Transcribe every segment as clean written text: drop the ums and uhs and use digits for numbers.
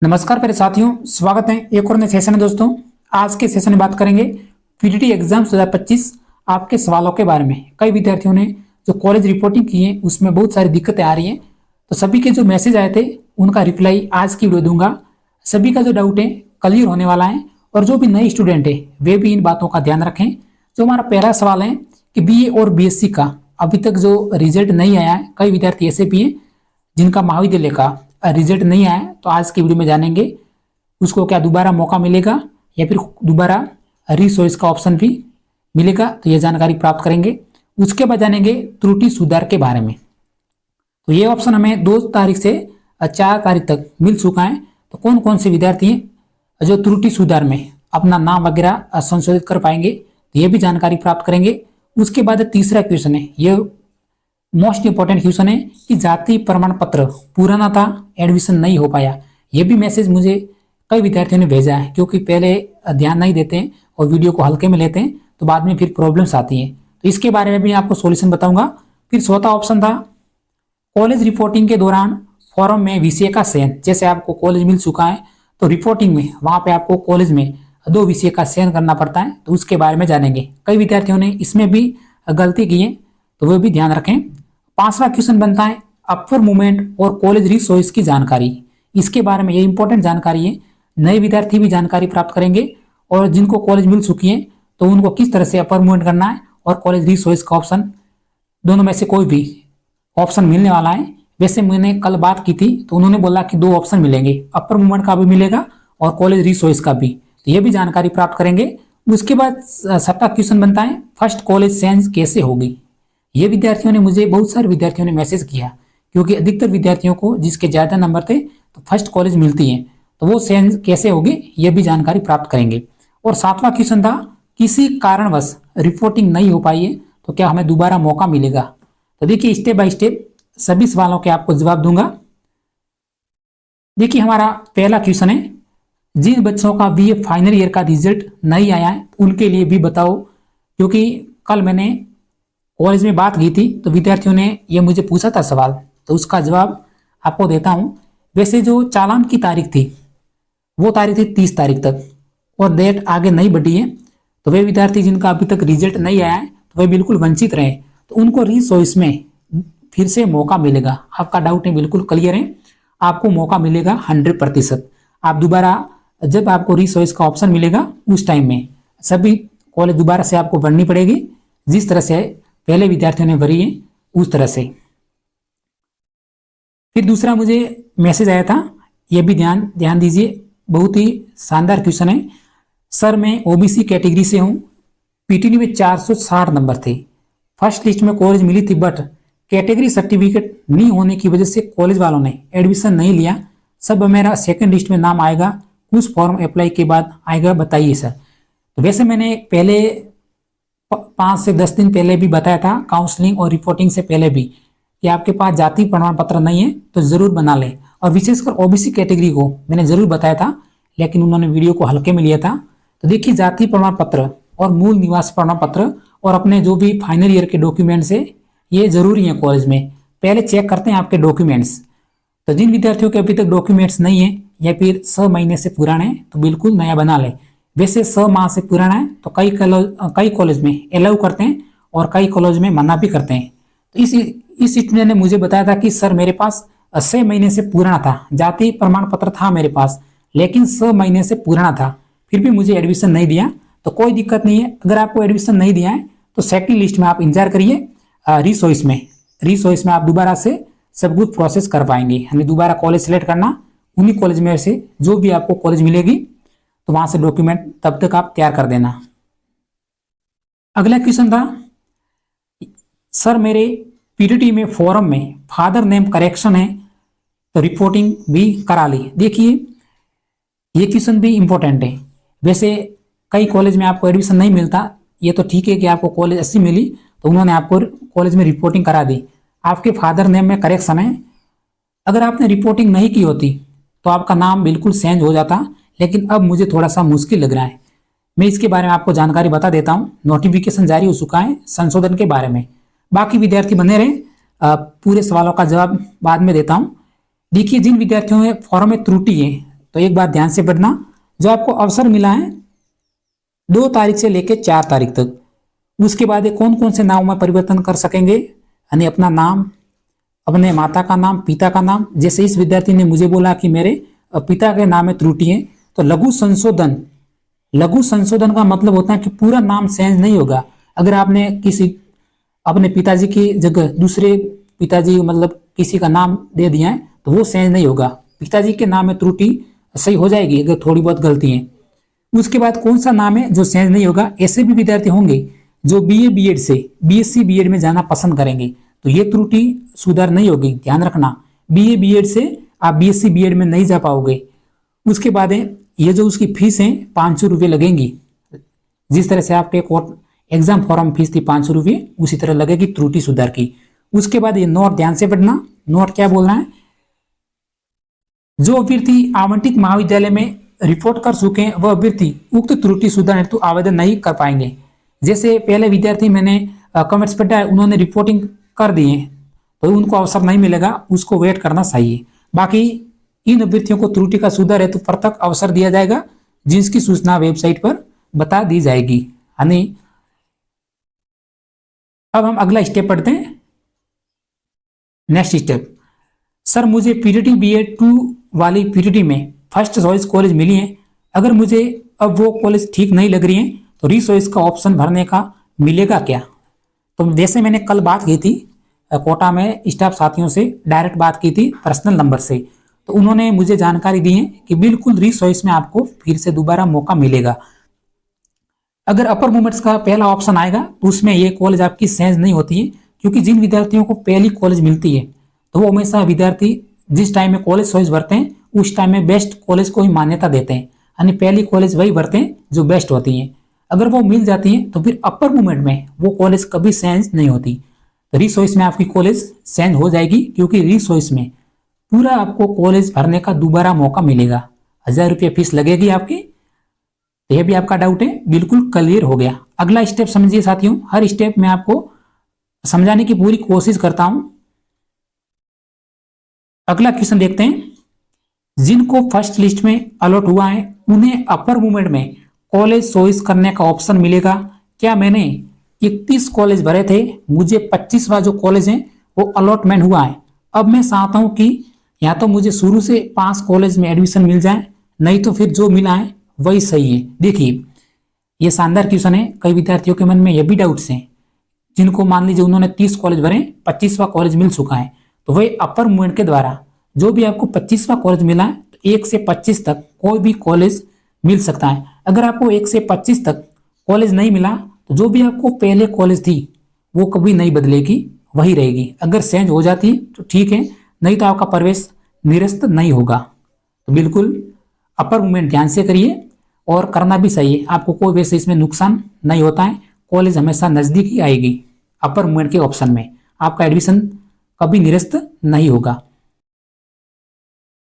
नमस्कार प्यारे साथियों, स्वागत है एक और नए सेशन में। दोस्तों, आज के सेशन में बात करेंगे पीटीटी एग्जाम 2025 आपके सवालों के बारे में। कई विद्यार्थियों ने जो कॉलेज रिपोर्टिंग की है उसमें बहुत सारी दिक्कतें आ रही हैं, तो सभी के जो मैसेज आए थे उनका रिप्लाई आज की वीडियो दूंगा। सभी का जो डाउट है क्लियर होने वाला है, और जो भी नए स्टूडेंट है वे भी इन बातों का ध्यान रखें। जो हमारा पहला सवाल है कि बीए और बीएससी का अभी तक जो रिजल्ट नहीं आया है, कई विद्यार्थी ऐसे भी हैं जिनका महाविद्यालय का रिजल्ट नहीं आया, तो आज की वीडियो में जानेंगे उसको क्या दोबारा मौका मिलेगा या फिर दोबारा रीचॉइस का ऑप्शन भी मिलेगा, तो यह जानकारी प्राप्त करेंगे। उसके बाद जानेंगे त्रुटि सुधार के बारे में। तो ये ऑप्शन हमें 2 तारीख से 4 तारीख तक मिल चुका है। तो कौन कौन से विद्यार्थी हैं जो त्रुटि सुधार में अपना नाम वगैरह संशोधित कर पाएंगे, तो ये भी जानकारी प्राप्त करेंगे। उसके बाद तीसरा क्वेश्चन है, ये मोस्ट इंपॉर्टेंट क्वेश्चन है कि जाति प्रमाण पत्र पुराना था, एडमिशन नहीं हो पाया। ये भी मैसेज मुझे कई विद्यार्थियों ने भेजा है, क्योंकि पहले ध्यान नहीं देते हैं और वीडियो को हल्के में लेते हैं, तो बाद में फिर प्रॉब्लम्स आती हैं। तो इसके बारे में भी आपको सॉल्यूशन बताऊंगा। फिर चौथा ऑप्शन था कॉलेज रिपोर्टिंग के दौरान फॉर्म में विषय का चयन। जैसे आपको कॉलेज मिल चुका है तो रिपोर्टिंग में वहां पे आपको कॉलेज में 2 विषय का चयन करना पड़ता है, तो उसके बारे में जानेंगे। कई विद्यार्थियों ने इसमें भी गलती की है, तो वो भी ध्यान रखें। 5वां क्वेश्चन बनता है अपर मूवमेंट और कॉलेज रिसोर्स की जानकारी। इसके बारे में ये इंपॉर्टेंट जानकारी है, नए विद्यार्थी भी जानकारी प्राप्त करेंगे, और जिनको कॉलेज मिल चुकी है तो उनको किस तरह से अपर मूवमेंट करना है और कॉलेज रिसोर्स का ऑप्शन, दोनों में से कोई भी ऑप्शन मिलने वाला है। वैसे मैंने कल बात की थी तो उन्होंने बोला कि 2 ऑप्शन मिलेंगे, अपर मूवमेंट का भी मिलेगा और कॉलेज रिसोर्स का भी, तो ये भी जानकारी प्राप्त करेंगे। उसके बाद 7वां क्वेश्चन बनता है फर्स्ट कॉलेज चेंज कैसे होगी। ये विद्यार्थियों ने मुझे बहुत सारे विद्यार्थियों ने मैसेज किया, क्योंकि अधिकतर विद्यार्थियों को जिसके ज्यादा नंबर थे तो फर्स्ट कॉलेज मिलती है, तो वो चेंज कैसे होगी ये भी जानकारी प्राप्त करेंगे। और 7वां क्वेश्चन था किसी कारणवश रिपोर्टिंग नहीं हो पाई है तो क्या हमें दोबारा मौका मिलेगा। तो देखिए स्टेप बाय स्टेप सभी सवालों के आपको जवाब दूंगा। देखिए हमारा पहला क्वेश्चन है जिन बच्चों का बीए फाइनल ईयर का रिजल्ट नहीं आया है उनके लिए भी बताओ, क्योंकि कल मैंने कॉलेज में बात की थी तो विद्यार्थियों ने ये मुझे पूछा था सवाल, तो उसका जवाब आपको देता हूं। वैसे जो चालान की तारीख थी वो तारीख थी 30 तारीख तक, और डेट आगे नहीं बढ़ी है, तो वे विद्यार्थी जिनका अभी तक रिजल्ट नहीं आया है तो वे बिल्कुल वंचित रहे, तो उनको रीचॉइस में फिर से मौका मिलेगा। आपका डाउट है बिल्कुल क्लियर है, आपको मौका मिलेगा 100%। आप दोबारा जब आपको रीचॉइस का ऑप्शन मिलेगा उस टाइम में सभी कॉलेज दोबारा से आपको भरनी पड़ेगी, जिस तरह से पहले विद्यार्थियों ने भरी है उस तरह से। फिर दूसरा मुझे मैसेज आया था, यह भी ध्यान दीजिए, बहुत ही शानदार क्वेश्चन है। सर मैं ओबीसी कैटेगरी से हूं, पीटीटी में 460 नंबर थे, फर्स्ट लिस्ट में कॉलेज मिली थी, बट कैटेगरी सर्टिफिकेट नहीं होने की वजह से कॉलेज वालों ने एडमिशन नहीं लिया। सब मेरा सेकंड लिस्ट में नाम आएगा, कुछ फॉर्म अप्लाई के बाद आएगा, बताइए सर। तो वैसे मैंने पहले 5 से 10 दिन पहले भी बताया था, काउंसलिंग और रिपोर्टिंग से पहले भी, कि आपके पास जाति प्रमाण पत्र नहीं है तो जरूर बना ले। और विशेषकर ओबीसी कैटेगरी को मैंने जरूर बताया था, लेकिन उन्होंने वीडियो को हल्के में लिया था। तो देखिए जाति प्रमाण पत्र और मूल निवास प्रमाण पत्र और अपने जो भी फाइनल ईयर के डॉक्यूमेंट्स है ये जरूरी है। कॉलेज में पहले चेक करते हैं आपके डॉक्यूमेंट्स, तो जिन विद्यार्थियों के अभी तक डॉक्यूमेंट्स नहीं है या फिर 6 महीने से पुराने हैं तो बिल्कुल नया बना ले। वैसे 6 माह से पुराना है तो कई कॉलेज में अलाउ करते हैं और कई कॉलेज में मना भी करते हैं। तो इस स्टूडेंट ने मुझे बताया था कि सर मेरे पास 6 महीने से पुराना था, जाति प्रमाण पत्र था मेरे पास, लेकिन 6 महीने से पुराना था, फिर भी मुझे एडमिशन नहीं दिया। तो कोई दिक्कत नहीं है, अगर आपको एडमिशन नहीं दिया है तो सेकंड लिस्ट में आप इंतजार करिए, रीचॉइस में आप दोबारा से सब कुछ प्रोसेस कर पाएंगे। यानी दोबारा कॉलेज सेलेक्ट करना, उन्हीं कॉलेज में से जो भी आपको कॉलेज मिलेगी तो वहां से डॉक्यूमेंट तब तक आप तैयार कर देना। अगला क्वेश्चन था सर मेरे पीटीटी में फॉर्म में फादर नेम करेक्शन है तो रिपोर्टिंग भी करा ली। देखिए ये क्वेश्चन भी इंपॉर्टेंट है। वैसे कई कॉलेज में आपको एडमिशन नहीं मिलता, ये तो ठीक है कि आपको कॉलेज 80 मिली तो उन्होंने आपको कॉलेज में रिपोर्टिंग करा दी, आपके फादर नेम में करेक्शन है। अगर आपने रिपोर्टिंग नहीं की होती तो आपका नाम बिल्कुल चेंज हो जाता, लेकिन अब मुझे थोड़ा सा मुश्किल लग रहा है। मैं इसके बारे में आपको जानकारी बता देता हूं, नोटिफिकेशन जारी हो चुका है संशोधन के बारे में। बाकी विद्यार्थी बने रहे, पूरे सवालों का जवाब बाद में देता हूं। देखिए जिन विद्यार्थियों में फॉर्म में त्रुटि है तो एक बात ध्यान से पढ़ना, जो आपको अवसर मिला है 2 तारीख से लेकर 4 तारीख तक, उसके बाद कौन कौन से नाम में परिवर्तन कर सकेंगे, यानी अपना नाम, अपने माता का नाम, पिता का नाम। जैसे इस विद्यार्थी ने मुझे बोला कि मेरे पिता के नाम में त्रुटि है, तो लघु संशोधन, लघु संशोधन का मतलब होता है कि पूरा नाम चेंज नहीं होगा। अगर आपने किसी अपने पिताजी की जगह दूसरे पिताजी मतलब किसी का नाम दे दिया है तो वो चेंज नहीं होगा, पिताजी के नाम में त्रुटि सही हो जाएगी अगर थोड़ी बहुत गलती है। उसके बाद कौन सा नाम है जो चेंज नहीं होगा, ऐसे भी विद्यार्थी होंगे जो बीए बीएड से बीएससी बीएड में जाना पसंद करेंगे, तो ये त्रुटि सुधार नहीं होगी, ध्यान रखना। बीए बीएड से आप बीएससी बीएड में नहीं जा पाओगे। उसके बाद है ये जो उसकी फीस है 500 रुपये लगेंगी, जिस तरह से आपके कोर्ट एग्जाम फॉर्म फीस थी 500 रुपये, उसी तरह लगेगी त्रुटि सुधार की। उसके बाद ये नोट ध्यान से पढ़ना, नोट क्या बोल रहा है, जो अभ्यर्थी आवंटित महाविद्यालय में रिपोर्ट कर चुके हैं वह अभ्यर्थी उक्त त्रुटि सुधार हेतु आवेदन नहीं कर पाएंगे। जैसे पहले विद्यार्थी मैंने कमेंट्स पढ़ा है, उन्होंने रिपोर्टिंग कर दी है तो उनको अवसर नहीं मिलेगा, उसको वेट करना चाहिए। बाकी इन अभ्यर्थियों को त्रुटि का सुधार हेतु पृथक अवसर दिया जाएगा, जिसकी सूचना वेबसाइट पर बता दी जाएगी। यानी अब हम अगला स्टेप पढ़ते हैं। नेक्स्ट स्टेप, सर मुझे पीटीटी बीएड 2 वाली पीटीटी में फर्स्ट चॉइस कॉलेज मिली है, अगर मुझे अब वो कॉलेज ठीक नहीं लग रही है तो रीचॉइस का ऑप्शन भरने का मिलेगा क्या। तो वैसे मैंने कल बात की थी कोटा में स्टाफ साथियों से, डायरेक्ट बात की थी पर्सनल नंबर से, तो उन्होंने मुझे जानकारी दी है कि बिल्कुल रीचॉइस में आपको फिर से दोबारा मौका मिलेगा। अगर अपर मोमेंट्स का पहला ऑप्शन आएगा तो उसमें ये कॉलेज आपकी चेंज नहीं होती है, क्योंकि जिन विद्यार्थियों को पहली कॉलेज मिलती है तो वो हमेशा विद्यार्थी जिस टाइम में कॉलेज चॉइस भरते हैं उस टाइम में बेस्ट कॉलेज को ही मान्यता देते हैं, यानी पहली कॉलेज वही भरते हैं जो बेस्ट होती हैं। अगर वो मिल जाती है तो फिर अपर मोमेंट में वो कॉलेज कभी चेंज नहीं होती। तो रीचॉइस में आपकी कॉलेज चेंज हो जाएगी, क्योंकि रीचॉइस में पूरा आपको कॉलेज भरने का दोबारा मौका मिलेगा। 1000 रुपये फीस लगेगी आपकी। तो यह भी आपका डाउट है बिल्कुल क्लियर हो गया। अगला स्टेप समझिए साथियों, हर स्टेप में आपको समझाने की पूरी कोशिश करता हूं। अगला क्वेश्चन देखते हैं, जिनको फर्स्ट लिस्ट में अलॉट हुआ है उन्हें अपर मोमेंट में कॉलेज चॉइस करने का ऑप्शन मिलेगा क्या। मैंने 31 कॉलेज भरे थे, मुझे 25वां जो कॉलेज है वो अलॉटमेंट हुआ है। अब मैं चाहता हूं कि या तो मुझे शुरू से 5 कॉलेज में एडमिशन मिल जाए, नहीं तो फिर जो मिला है वही सही है। देखिए ये शानदार क्वेश्चन है, कई विद्यार्थियों के मन में ये भी डाउट्स हैं, जिनको मान लीजिए उन्होंने 30 कॉलेज भरे, 25वां कॉलेज मिल चुका है, तो वही अपर मूवमेंट के द्वारा जो भी आपको 25वां कॉलेज मिला है तो 1 से 25 तक कोई भी कॉलेज मिल सकता है। अगर आपको 1 से 25 तक कॉलेज नहीं मिला तो जो भी आपको पहले कॉलेज थी वो कभी नहीं बदलेगी, वही रहेगी। अगर चेंज हो जाती है तो ठीक है, नहीं तो आपका प्रवेश निरस्त नहीं होगा। तो बिल्कुल अपर मूवमेंट ध्यान से करिए और करना भी चाहिए, आपको कोई वैसे इसमें नुकसान नहीं होता है। कॉलेज हमेशा नजदीक ही आएगी अपर मूवमेंट के ऑप्शन में, आपका एडमिशन कभी निरस्त नहीं होगा।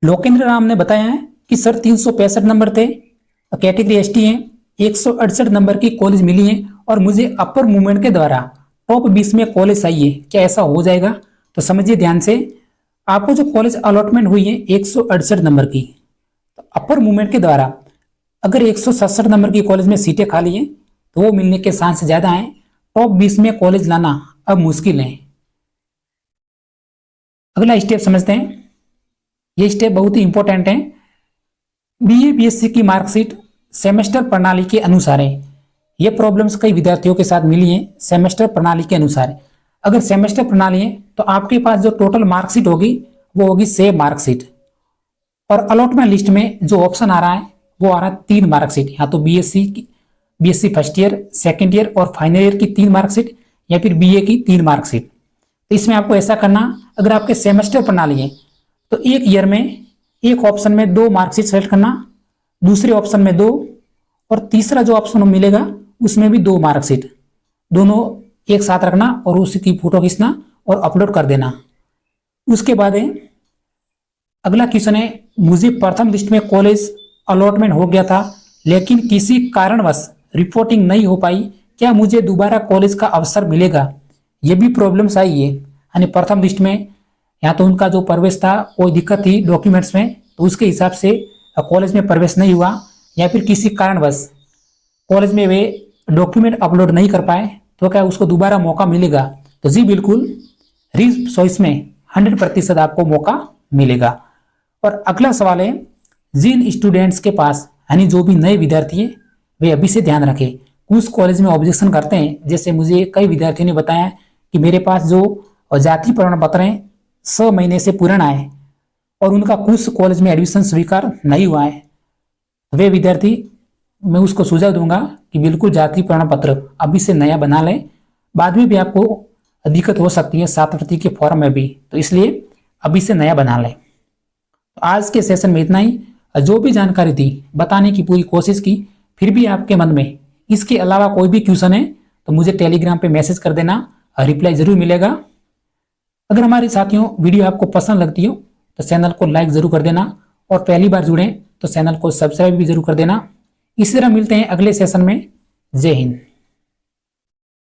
लोकेंद्र राम ने बताया है कि सर 365 नंबर थे, कैटेगरी एसटी है, 168 नंबर की कॉलेज मिली है और मुझे अपर मूवमेंट के द्वारा टॉप 20 में कॉलेज चाहिए, क्या ऐसा हो जाएगा। तो समझिए ध्यान से, आपको जो कॉलेज अलॉटमेंट हुई है 168 नंबर की, तो अपर मूवमेंट के द्वारा अगर 167 नंबर की कॉलेज में सीटें खाली हैं तो वो मिलने के चांस ज्यादा हैं। टॉप 20 में कॉलेज लाना अब मुश्किल है। अगला स्टेप समझते हैं, ये स्टेप बहुत ही इंपॉर्टेंट है। बीए बीएससी की मार्कशीट सेमेस्टर प्रणाली के अनुसार है। ये प्रॉब्लम्स कई विद्यार्थियों के साथ मिली हैं सेमेस्टर प्रणाली के अनुसार। अगर सेमेस्टर प्रणाली है तो आपके पास जो टोटल मार्कशीट होगी वो होगी 6 मार्कशीट, और अलॉटमेंट लिस्ट में जो ऑप्शन आ रहा है वो आ रहा है 3 मार्कशीट, या तो BSc first year, second year और फाइनल ईयर की 3 मार्कशीट, या फिर बीए की 3 मार्कशीट। तो इसमें आपको ऐसा करना, अगर आपके सेमेस्टर प्रणाली है तो एक ईयर में एक ऑप्शन में 2 मार्कशीट सेलेक्ट करना, दूसरे ऑप्शन में 2, और तीसरा जो ऑप्शन मिलेगा उसमें भी 2 मार्कशीट, दोनों एक साथ रखना और उसकी फोटो खींचना और अपलोड कर देना। उसके बाद है अगला क्वेश्चन है, मुझे प्रथम लिस्ट में कॉलेज अलॉटमेंट हो गया था लेकिन किसी कारणवश रिपोर्टिंग नहीं हो पाई, क्या मुझे दोबारा कॉलेज का अवसर मिलेगा। ये भी प्रॉब्लम्स आई है, यानी प्रथम लिस्ट में या तो उनका जो प्रवेश था कोई दिक्कत थी डॉक्यूमेंट्स में, तो उसके हिसाब से कॉलेज में प्रवेश नहीं हुआ या फिर किसी कारणवश कॉलेज में वे डॉक्यूमेंट अपलोड नहीं कर पाए तो क्या उसको दोबारा मौका मिलेगा? तो जी बिल्कुल, री चॉइस में 100% आपको मौका मिलेगा। और अगला सवाल है, जिन स्टूडेंट्स के पास यानी जो भी नए विद्यार्थी हैं वे अभी से ध्यान रखें। कुछ कॉलेज में ऑब्जेक्शन करते हैं, जैसे मुझे कई विद्यार्थियों ने बताया कि मेरे पास जो जाति प्रमाण पत्र हैं 6 महीने से पुराना है और उनका कुछ कॉलेज में एडमिशन स्वीकार नहीं हुआ है। वे विद्यार्थी, मैं उसको सुझाव दूंगा कि बिल्कुल जाति प्रमाण पत्र अभी से नया बना लें, बाद में भी आपको दिक्कत हो सकती है छात्रवृत्ति के फॉर्म में भी, तो इसलिए अभी से नया बना लें। तो आज के सेशन में इतना ही। जो भी जानकारी थी बताने की पूरी कोशिश की, फिर भी आपके मन में इसके अलावा कोई भी क्वेश्चन है तो मुझे टेलीग्राम पे मैसेज कर देना, रिप्लाई जरूर मिलेगा। अगर हमारे साथियों वीडियो आपको पसंद लगती हो तो चैनल को लाइक जरूर कर देना और पहली बार जुड़े तो चैनल को सब्सक्राइब भी जरूर कर देना। इसी तरह मिलते हैं अगले सेशन में। जय हिंद।